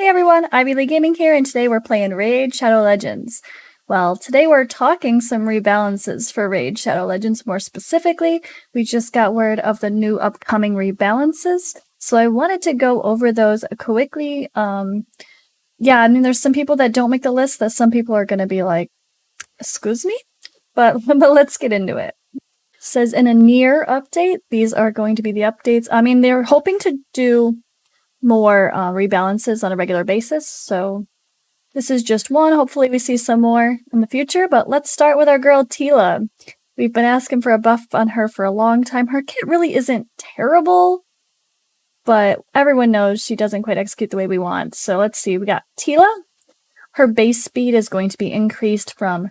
Hey everyone, Ivy League Gaming here, and today we're playing Raid Shadow Legends. Well, today we're talking some rebalances for Raid Shadow Legends. More specifically, we just got word of the new upcoming rebalances, so I wanted to go over those quickly. Yeah, I mean, there's some people that don't make the list that some people are going to be like, excuse me? But let's get into it. It says in a near update, these are going to be the updates. I mean, they're hoping to do more rebalances on a regular basis, so this is just one. Hopefully we see some more in the future, but let's start with our girl Tila. We've been asking for a buff on her for a long time. Her kit really isn't terrible, but everyone knows she doesn't quite execute the way we want. So let's see, we got Tila. Her base speed is going to be increased to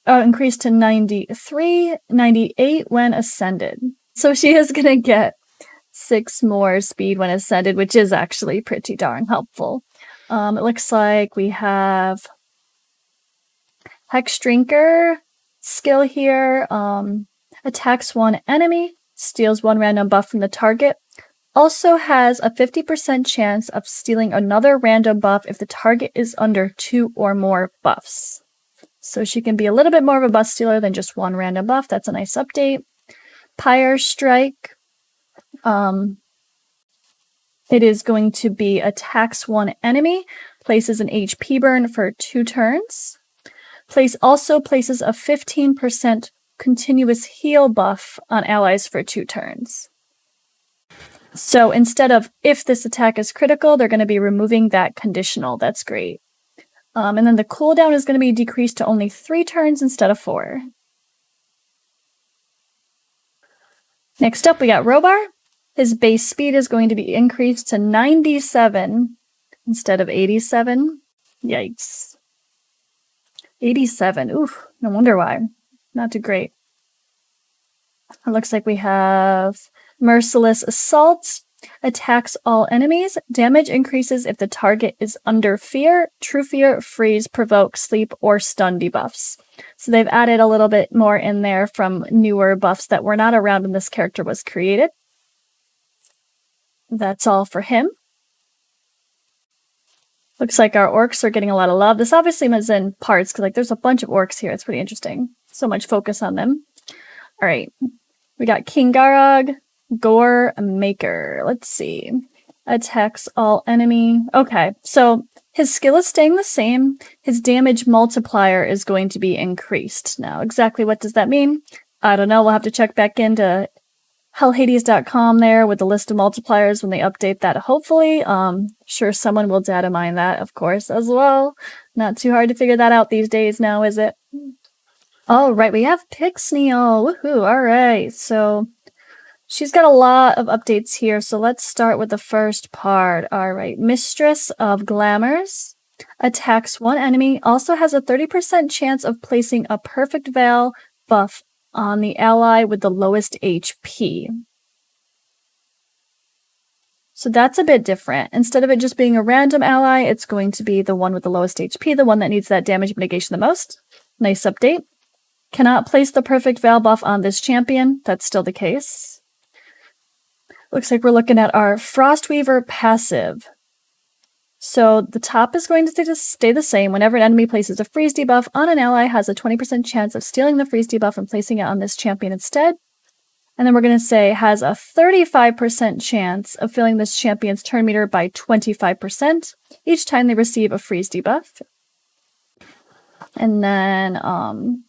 93, 98 when ascended. So she is going to get 6 more speed when ascended, which is actually pretty darn helpful. It looks like we have Hex Drinker skill here. Attacks one enemy, steals 1 random buff from the target. Also has a 50% chance of stealing another random buff if the target is under 2 or more buffs. So she can be a little bit more of a buff stealer than just 1 random buff. That's a nice update. Pyre Strike. It is going to be attacks one enemy, places an HP burn for 2 turns. Also places a 15% continuous heal buff on allies for 2 turns. So instead of if this attack is critical, they're going to be removing that conditional. That's great. And then the cooldown is going to be decreased to only 3 turns instead of 4. Next up, we got Robar. His base speed is going to be increased to 97 instead of 87. Yikes. 87. Oof. No wonder why. Not too great. It looks like we have Merciless Assault. Attacks all enemies. Damage increases if the target is under fear, true fear, freeze, provoke, sleep, or stun debuffs. So they've added a little bit more in there from newer buffs that were not around when this character was created. That's all for him. Looks like our orcs are getting a lot of love. This obviously is in parts, because there's a bunch of orcs here. It's pretty interesting. So much focus on them. All right. We got King Garog, Gore Maker. Let's see. Attacks all enemy. Okay, so his skill is staying the same. His damage multiplier is going to be increased. Now, exactly what does that mean? I don't know. We'll have to check back into hellhades.com there with the list of multipliers when they update that, hopefully. Sure someone will data mine that, of course, as well. Not too hard to figure that out these days now, is it? All right, we have Pixneo. Woohoo, all right. So she's got a lot of updates here, so let's start with the first part. All right, Mistress of Glamours. Attacks one enemy. Also has a 30% chance of placing a Perfect Veil buff on the ally with the lowest HP. So that's a bit different. Instead of it just being a random ally, it's going to be the one with the lowest HP, the one that needs that damage mitigation the most. Nice update. Cannot place the Perfect Veil buff on this champion. That's still the case. Looks like we're looking at our Frostweaver passive. So the top is going to stay the same. Whenever an enemy places a freeze debuff on an ally, has a 20% chance of stealing the freeze debuff and placing it on this champion instead. And then we're going to say has a 35% chance of filling this champion's turn meter by 25% each time they receive a freeze debuff. And then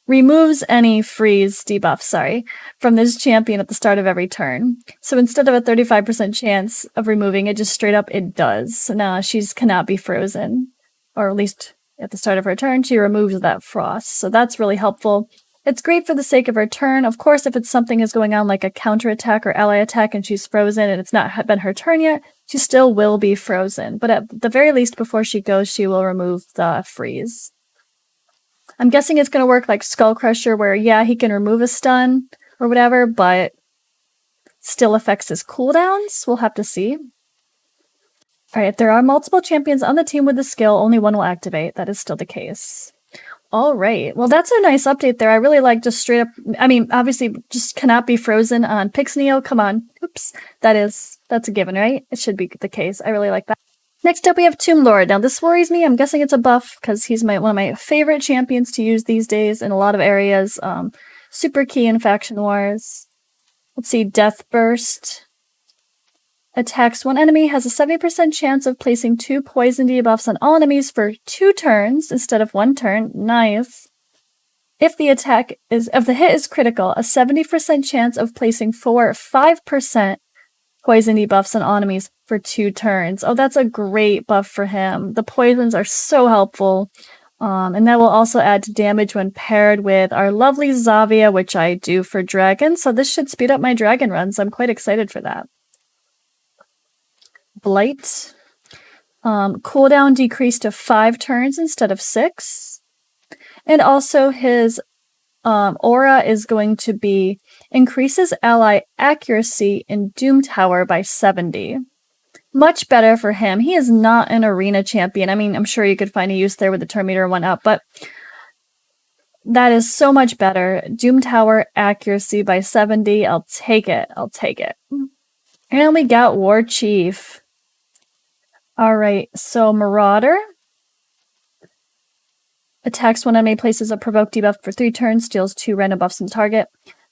removes any freeze debuff, from this champion at the start of every turn. So instead of a 35% chance of removing it, just straight up it does. So now she cannot be frozen, or at least at the start of her turn, she removes that frost. So that's really helpful. It's great for the sake of her turn. Of course, if it's something is going on like a counterattack or ally attack and she's frozen and it's not been her turn yet, she still will be frozen. But at the very least, before she goes, she will remove the freeze. I'm guessing it's going to work like Skull Crusher, where, yeah, he can remove a stun or whatever, but still affects his cooldowns. We'll have to see. All right, there are multiple champions on the team with the skill. Only one will activate. That is still the case. All right. Well, that's a nice update there. I really like just straight up... I mean, obviously, just cannot be frozen on Pixneo. Come on. Oops. That's a given, right? It should be the case. I really like that. Next up, we have Tomb Lord. Now, this worries me. I'm guessing it's a buff because he's one of my favorite champions to use these days in a lot of areas. Super key in Faction Wars. Let's see, Death Burst. Attacks one enemy, has a 70% chance of placing 2 poison debuffs on all enemies for 2 turns instead of 1 turn. Nice. If the hit is critical, a 70% chance of placing 4 or 5% poison debuffs on all enemies for 2 turns. Oh, that's a great buff for him. The poisons are so helpful. And that will also add to damage when paired with our lovely Zavia, which I do for Dragon. So this should speed up my Dragon runs. I'm quite excited for that. Blight. Cooldown decreased to 5 turns instead of 6. And also his aura is going to be increases ally accuracy in Doom Tower by 70. Much better for him. He is not an arena champion. I mean, I'm sure you could find a use there with the turn meter and whatnot, but that is so much better. Doom Tower accuracy by 70. I'll take it. I'll take it. And we got War Chief. Alright, so Marauder. Attacks one enemy, places a provoke debuff for 3 turns, deals 2 random buffs on the target.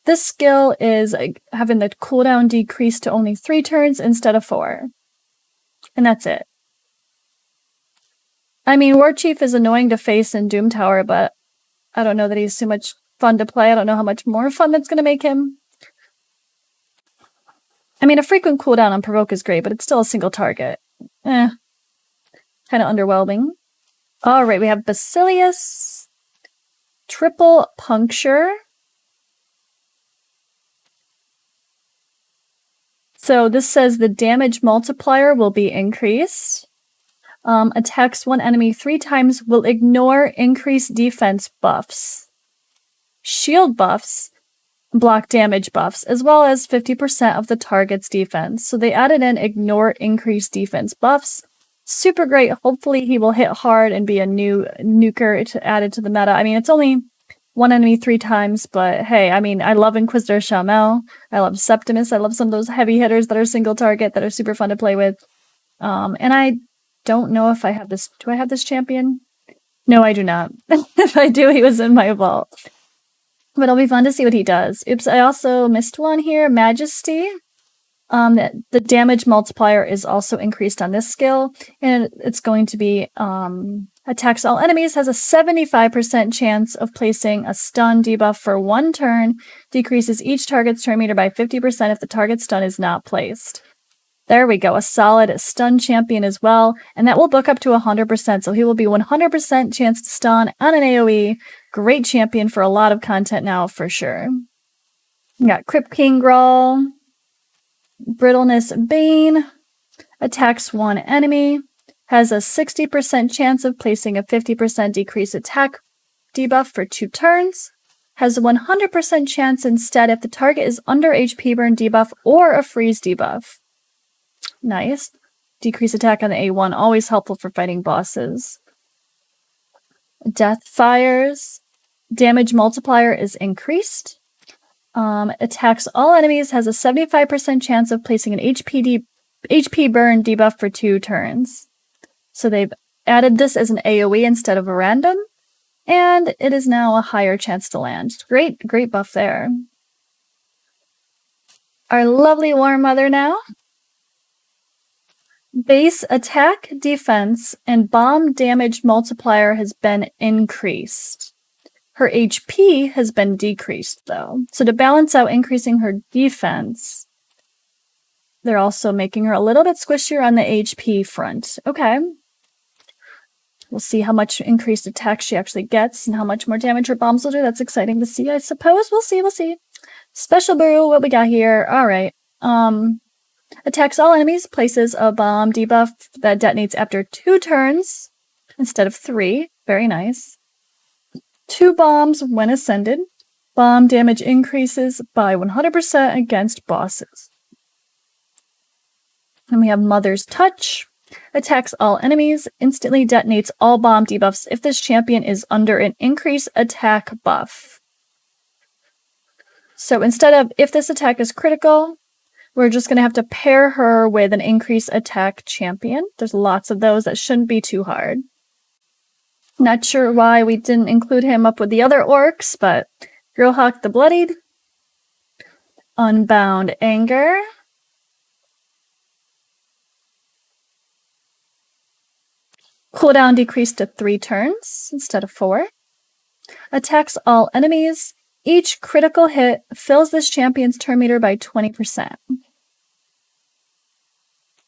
This skill is having the cooldown decrease to only 3 turns instead of 4. And that's it. I mean, War Chief is annoying to face in Doom Tower, but I don't know that he's too much fun to play. I don't know how much more fun that's going to make him. I mean, a frequent cooldown on provoke is great, but it's still a single target. Kind of underwhelming. Alright, we have Basilius. Triple Puncture. So this says the damage multiplier will be increased. Attacks one enemy 3 times, will ignore increased defense buffs. Shield buffs, block damage buffs, as well as 50% of the target's defense. So they added in ignore increased defense buffs. Super great. Hopefully he will hit hard and be a new nuker added to the meta. I mean, it's only one enemy 3 times, but hey, I mean, I love Inquisitor Shamel. I love Septimus. I love some of those heavy hitters that are single target that are super fun to play with. And I don't know if I have this. Do I have this champion? No, I do not. If I do, he was in my vault. But it'll be fun to see what he does. Oops, I also missed one here. Majesty. The damage multiplier is also increased on this skill, and it's going to be attacks all enemies, has a 75% chance of placing a stun debuff for 1 turn, decreases each target's turn meter by 50% if the target stun is not placed. There we go, a solid stun champion as well, and that will book up to 100%, so he will be 100% chance to stun on an AoE. Great champion for a lot of content now, for sure. We got Crypt King Grawl. Brittleness Bane. Attacks one enemy. Has a 60% chance of placing a 50% decrease attack debuff for 2 turns. Has a 100% chance instead if the target is under HP burn debuff or a freeze debuff. Nice. Decrease attack on the A1, always helpful for fighting bosses. Death Fires. Damage multiplier is increased. Attacks all enemies, has a 75% chance of placing an HP burn debuff for 2 turns. So they've added this as an AoE instead of a random, and it is now a higher chance to land. Great buff there. Our lovely War Mother now. Base attack, defense, and bomb damage multiplier has been increased. Her HP has been decreased, though. So to balance out increasing her defense, they're also making her a little bit squishier on the HP front. Okay. We'll see how much increased attack she actually gets and how much more damage her bombs will do. That's exciting to see, I suppose. We'll see. Special brew, what we got here. Alright. Attacks all enemies, places a bomb debuff that detonates after 2 turns instead of 3. Very nice. 2 bombs when ascended. Bomb damage increases by 100% against bosses. And we have Mother's Touch. Attacks all enemies. Instantly detonates all bomb debuffs if this champion is under an increased attack buff. So instead of if this attack is critical, We're just going to have to pair her with an increased attack champion. There's lots of those. That shouldn't be too hard. Not sure why we didn't include him up with the other orcs, but Grillhawk the Bloodied, Unbound Anger, cooldown decreased to 3 turns instead of 4, attacks all enemies. Each critical hit fills this champion's turn meter by 20%.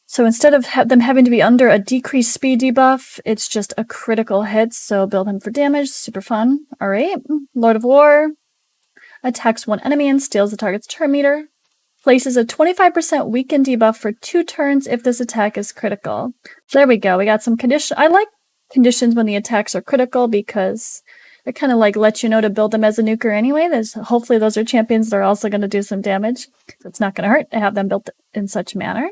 So instead of them having to be under a decreased speed debuff, it's just a critical hit, so build him for damage. Super fun. Alright. Lord of War. Attacks one enemy and steals the target's turn meter. Places a 25% weaken debuff for 2 turns if this attack is critical. There we go. We got some condition. I like conditions when the attacks are critical because it kind of like lets you know to build them as a nuker anyway. Hopefully those are champions that are also going to do some damage. So it's not going to hurt to have them built in such manner.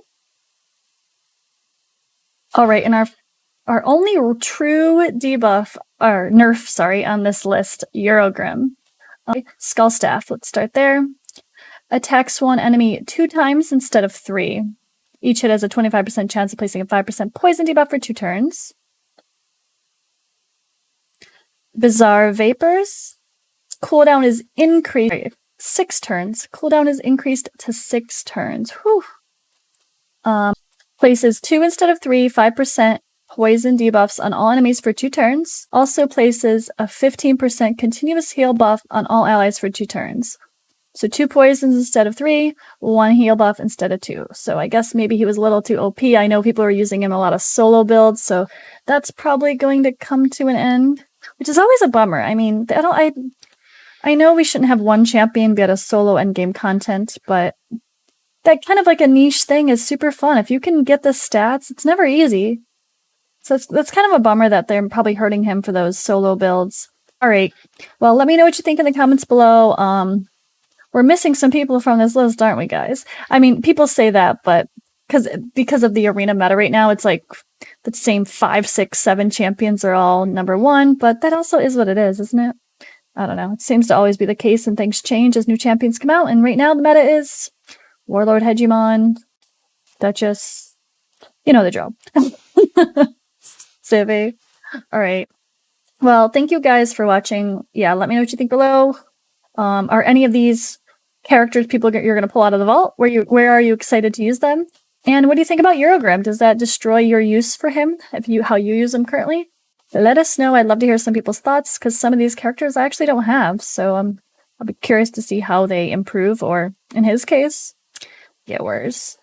Alright, and our only true debuff, or nerf, sorry, on this list, Eurogrim. Skull Staff, let's start there. Attacks one enemy 2 times instead of 3. Each hit has a 25% chance of placing a 5% poison debuff for 2 turns. Bizarre Vapors. Cooldown is increased 6 turns. Cooldown is increased to 6 turns. Whew. Places 2 instead of 3, 5% poison debuffs on all enemies for 2 turns. Also places a 15% continuous heal buff on all allies for 2 turns. So 2 poisons instead of 3, 1 heal buff instead of 2. So I guess maybe he was a little too OP. I know people were using him a lot of solo builds, so that's probably going to come to an end, which is always a bummer. I mean, I know we shouldn't have one champion be at a solo endgame content, but that kind of like a niche thing is super fun. If you can get the stats, it's never easy. So that's kind of a bummer that they're probably hurting him for those solo builds. All right. Well, let me know what you think in the comments below. We're missing some people from this list, aren't we, guys? I mean, people say that, but because of the arena meta right now, it's like the same 5, 6, 7 champions are all number 1, but that also is what it is, isn't it? I don't know. It seems to always be the case, and things change as new champions come out, and right now the meta is Warlord Hegemon, Duchess, you know the drill. Civvy. Alright. Well, thank you guys for watching. Yeah, let me know what you think below. Are any of these characters you're going to pull out of the vault? Where are you excited to use them? And what do you think about Eurogrim? Does that destroy your use for him, how you use him currently? Let us know. I'd love to hear some people's thoughts, because some of these characters I actually don't have, so I'll be curious to see how they improve, or in his case, get worse.